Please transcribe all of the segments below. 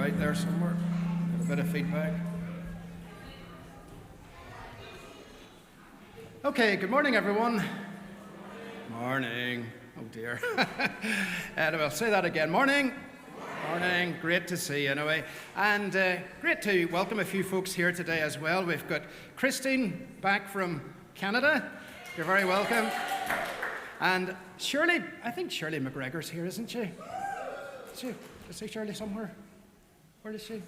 right there somewhere. Got a bit of feedback. Okay, good morning, everyone. Morning. Oh, dear. I'll say that again. Morning. Morning. Great to see you, anyway. And great to welcome a few folks here today as well. We've got Christine back from Canada. You're very welcome. And Shirley, I think Shirley McGregor's here, isn't she? Is she Shirley somewhere? Where is she?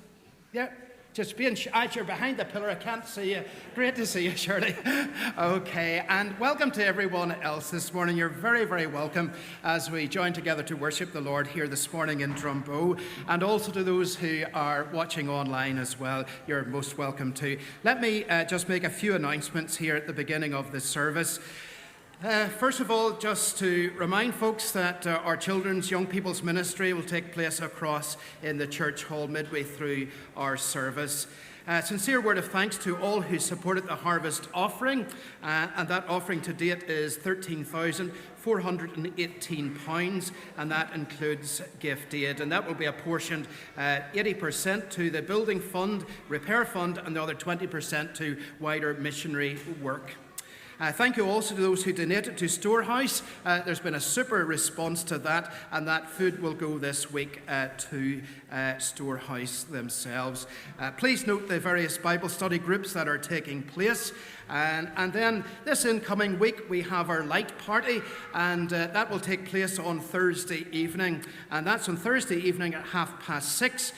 Yeah. Just being you're behind the pillar, I can't see you. Great to see you, Shirley. Okay, and welcome to everyone else this morning. You're very, very welcome as we join together to worship the Lord here this morning in Drumbo, and also to those who are watching online as well. You're most welcome too. Let me just make a few announcements here at the beginning of this service. First of all, just to remind folks that our children's young people's ministry will take place across in the church hall midway through our service. Sincere word of thanks to all who supported the harvest offering, and that offering to date is £13,418, and that includes gift aid, and that will be apportioned 80% to the building fund, repair fund, and the other 20% to wider missionary work. Thank you also to those who donated to Storehouse. There's been a super response to that, and that food will go this week to Storehouse themselves. Please note the various Bible study groups that are taking place. And then this incoming week we have our light party, and that will take place on Thursday evening, and that's on Thursday evening at 6:30.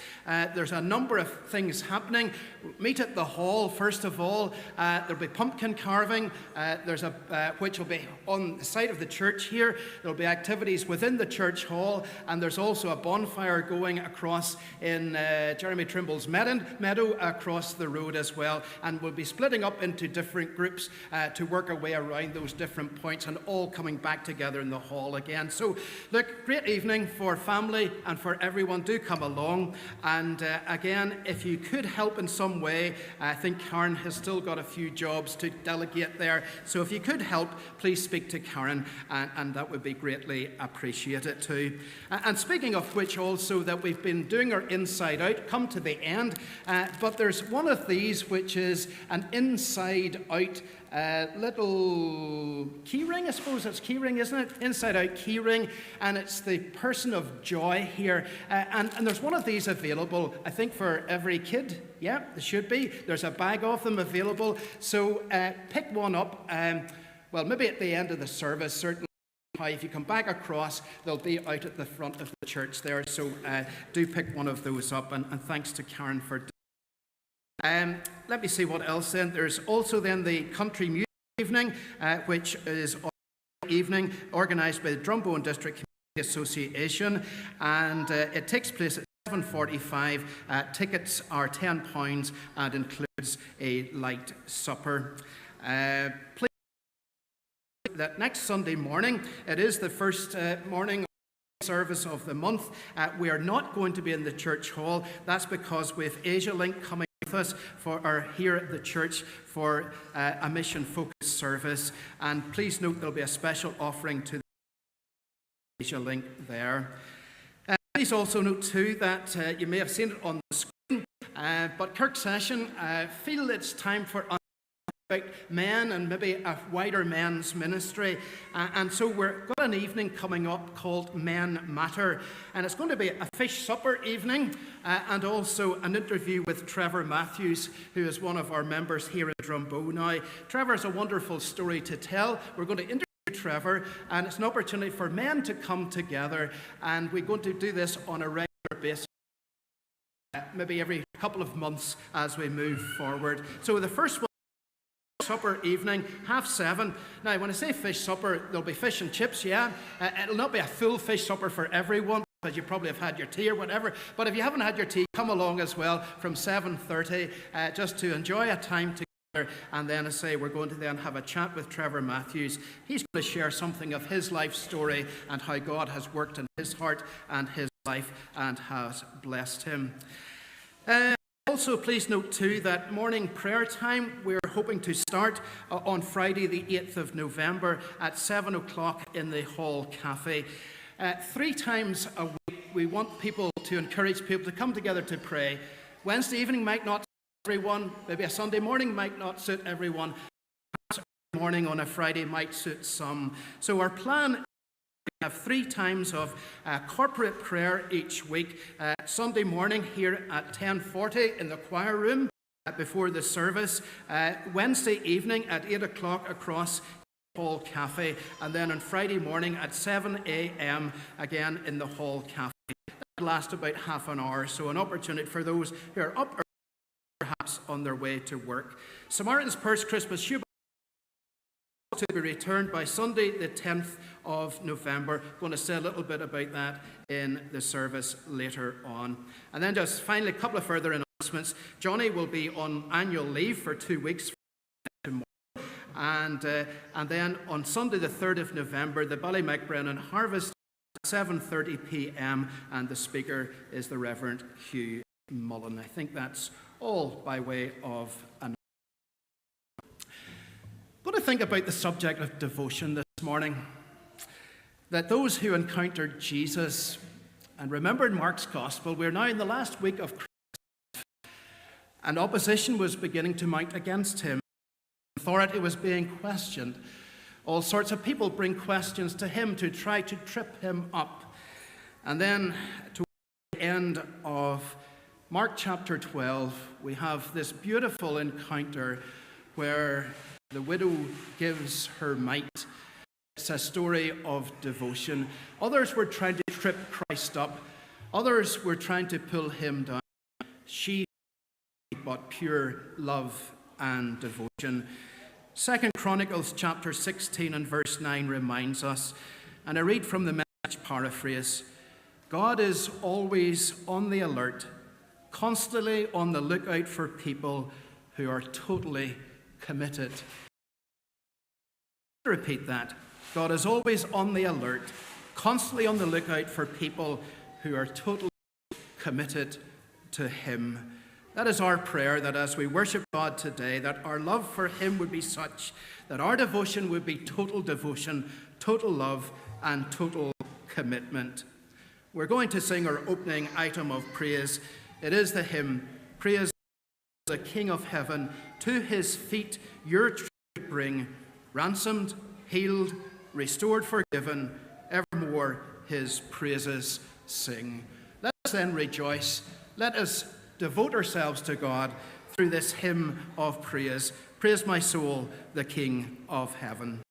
There's a number of things happening. Meet at the hall first of all. There'll be pumpkin carving, which will be on the site of the church here. There'll be activities within the church hall, and there's also a bonfire going across in Jeremy Trimble's meadow across the road as well, and we'll be splitting up into different groups to work our way around those different points and all coming back together in the hall again. So look, great evening for family and for everyone. Do come along, and again, if you could help in some way, I think Karen has still got a few jobs to delegate there, so if you could help, please speak to Karen, and that would be greatly appreciated too. And speaking of which, also that we've been doing our inside out, come to the end, but there's one of these which is an inside out little keyring. I suppose it's keyring, isn't it? Inside out keyring, and it's the person of joy here, and there's one of these available, I think, for every kid. Yeah, there should be. There's a bag of them available, so pick one up. Well, maybe at the end of the service, certainly. If you come back across, they'll be out at the front of the church there, so do pick one of those up, and thanks to Karen for doing that. Let me see what else then. There's also then the country music evening, which is on evening, organised by the Drumbo and District Community Association, and it takes place at 7:45. Tickets are £10 and includes a light supper. Please, that next Sunday morning, it is the first morning service of the month. We are not going to be in the church hall. That's because we have Asia Link coming with us here at the church for a mission-focused service. And please note there'll be a special offering to the Asia Link there. Please also note too that you may have seen it on the screen, but Kirk Session feel it's time for us about men and maybe a wider men's ministry, and so we've got an evening coming up called Men Matter, and it's going to be a fish supper evening, and also an interview with Trevor Matthews, who is one of our members here at Drumbo. Now, Trevor has a wonderful story to tell. We're going to interview Trevor, and it's an opportunity for men to come together, and we're going to do this on a regular basis, maybe every couple of months as we move forward. So the first one, supper evening, 7:30. Now, when I say fish supper, there'll be fish and chips, yeah. It'll not be a full fish supper for everyone, because you probably have had your tea or whatever. But if you haven't had your tea, come along as well from 7:30, just to enjoy a time together. And then, as I say, we're going to then have a chat with Trevor Matthews. He's going to share something of his life story and how God has worked in his heart and his life and has blessed him. Also, please note too that morning prayer time, we're hoping to start on Friday the 8th of November at 7 o'clock in the Hall Cafe. 3 times a week we want people to encourage people to come together to pray. Wednesday evening might not suit everyone. Maybe a Sunday morning might not suit everyone. Perhaps early morning on a Friday might suit some. So our plan, we have 3 times of corporate prayer each week. Sunday morning here at 10:40 in the choir room before the service. Wednesday evening at 8 o'clock across Hall Cafe, and then on Friday morning at 7 a.m. again in the Hall Cafe. That lasts about half an hour, so an opportunity for those who are up or perhaps on their way to work. Samaritan's Purse Christmas shoe to be returned by Sunday the 10th of November. Going to say a little bit about that in the service later on. And then just finally a couple of further announcements. Johnny will be on annual leave for 2 weeks tomorrow. And then on Sunday the 3rd of November, the Ballymacbrennan Harvest at 7:30 p.m. and the speaker is the Reverend Hugh Mullen. I think that's all by way of an. But I think about the subject of devotion this morning, that those who encountered Jesus, and remember in Mark's Gospel, we're now in the last week of Christmas, and opposition was beginning to mount against him. Authority was being questioned. All sorts of people bring questions to him to try to trip him up. And then towards the end of Mark chapter 12, we have this beautiful encounter where the widow gives her mite. It's a story of devotion. Others were trying to trip Christ up. Others were trying to pull him down. She but pure love and devotion. 2 Chronicles chapter 16 and verse 9 reminds us, and I read from the Message paraphrase, God is always on the alert, constantly on the lookout for people who are totally committed. Repeat that. God is always on the alert, constantly on the lookout for people who are totally committed to him. That is our prayer, that as we worship God today, that our love for him would be such that our devotion would be total devotion, total love, and total commitment. We're going to sing our opening item of praise. It is the hymn, Praise the King of Heaven, to his feet your tribute bring, ransomed, healed, restored, forgiven, evermore his praises sing. Let us then rejoice. Let us devote ourselves to God through this hymn of praise. Praise my soul, the King of Heaven.